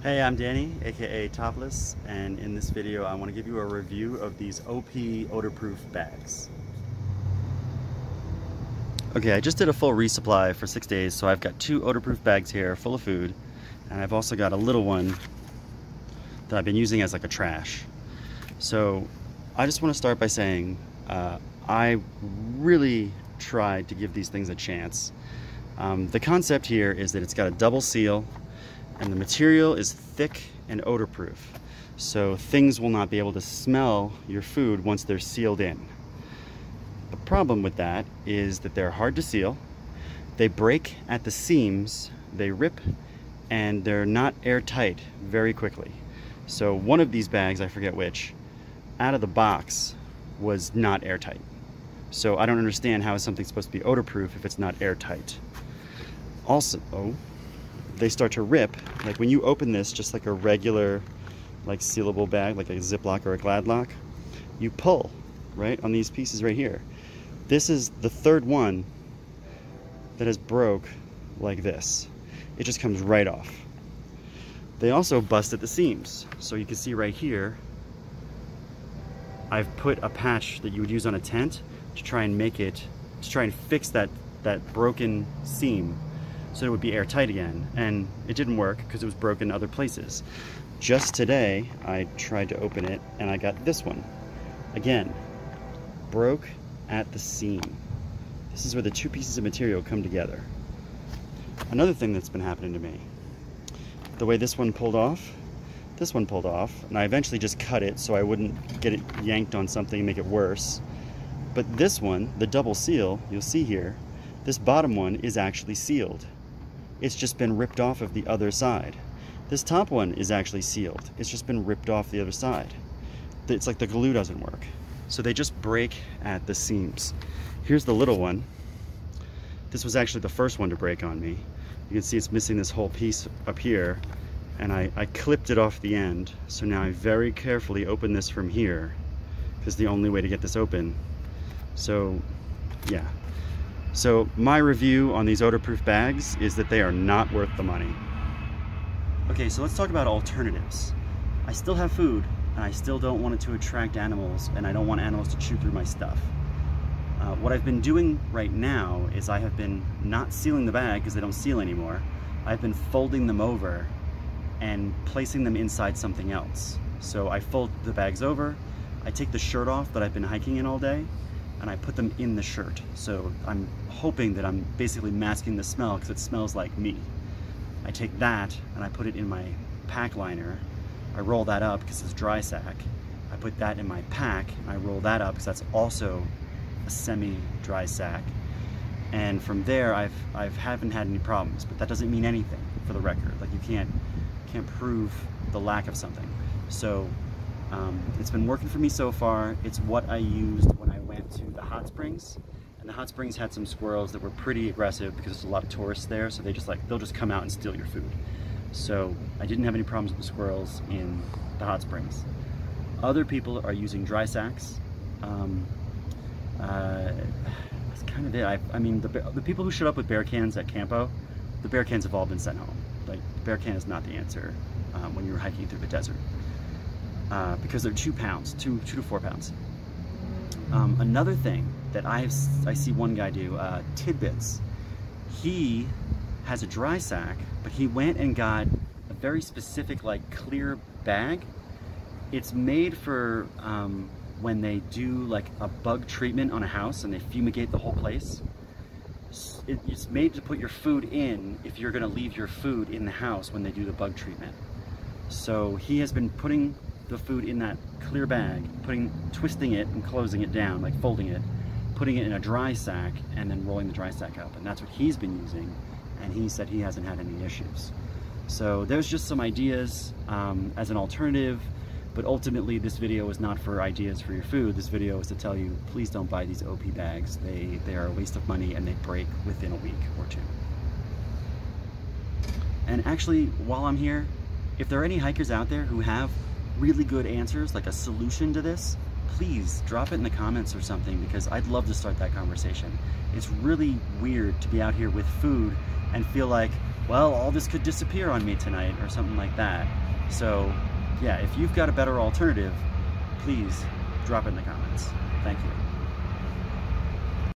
Hey, I'm Danny, aka Topless, and in this video I want to give you a review of these OP odor-proof bags. Okay, I just did a full resupply for 6 days, so I've got 2 odor-proof bags here full of food, and I've also got a little one that I've been using as like a trash. So I just want to start by saying I really tried to give these things a chance. The concept here is that it's got a double seal, and the material is thick and odor-proof, so things will not be able to smell your food once they're sealed in. The problem with that is that they're hard to seal, they break at the seams, they rip, and they're not airtight very quickly. So one of these bags, I forget which, out of the box was not airtight. So I don't understand how something's supposed to be odor-proof if it's not airtight. Also, they start to rip. Like when you open this, just like a regular like sealable bag, like a Ziploc or a Gladlock, you pull, right, on these pieces right here. This is the third one that has broke like this. It just comes right off. They also bust at the seams. So you can see right here, I've put a patch that you would use on a tent to try and make it, to try and fix that broken seam, so it would be airtight again, and it didn't work because it was broken other places. Just today, I tried to open it and I got this one. Again, broke at the seam. This is where the 2 pieces of material come together. Another thing that's been happening to me, the way this one pulled off, and I eventually just cut it so I wouldn't get it yanked on something and make it worse. But this one, the double seal, you'll see here, this bottom one is actually sealed. It's just been ripped off of the other side. This top one is actually sealed. It's just been ripped off the other side. It's like the glue doesn't work. So they just break at the seams. Here's the little one. This was actually the first one to break on me. You can see it's missing this whole piece up here, and I clipped it off the end. So now I very carefully open this from here, because the only way to get this open. So yeah. So my review on these odor-proof bags is that they are not worth the money. Okay, so let's talk about alternatives. I still have food, and I still don't want it to attract animals, and I don't want animals to chew through my stuff. What I've been doing right now is I have been not sealing the bag because they don't seal anymore. I've been folding them over and placing them inside something else. So I fold the bags over, I take the shirt off that I've been hiking in all day, and I put them in the shirt. So I'm hoping that I'm basically masking the smell because it smells like me. I take that and I put it in my pack liner. I roll that up because it's dry sack. I put that in my pack and I roll that up because that's also a semi-dry sack. And from there I haven't had any problems, but that doesn't mean anything for the record. Like you can't prove the lack of something. So it's been working for me so far. It's what I used when I went to the hot springs, and the hot springs had some squirrels that were pretty aggressive because there's a lot of tourists there, so they'll just come out and steal your food. So I didn't have any problems with the squirrels in the hot springs. Other people are using dry sacks. That's kind of it. I mean, the people who showed up with bear cans at Campo, the bear cans have all been sent home. Like, the bear can is not the answer when you're hiking through the desert. Because they're 2 pounds, 2 to 4 pounds. Another thing that I see one guy do, Tidbits. He has a dry sack, but he went and got a very specific, like, clear bag. It's made for when they do like a bug treatment on a house and they fumigate the whole place. It's made to put your food in if you're gonna leave your food in the house when they do the bug treatment. So he has been putting the food in that clear bag, twisting it and closing it down, like folding it, putting it in a dry sack, and then rolling the dry sack up. And that's what he's been using, and he said he hasn't had any issues. So there's just some ideas as an alternative, but ultimately this video is not for ideas for your food. This video is to tell you, please don't buy these OP bags. They are a waste of money and they break within a week or 2. And actually, while I'm here, if there are any hikers out there who have really good answers, like a solution to this, please drop it in the comments or something, because I'd love to start that conversation. It's really weird to be out here with food and feel like, well, all this could disappear on me tonight or something like that. So yeah, if you've got a better alternative, please drop it in the comments. Thank you.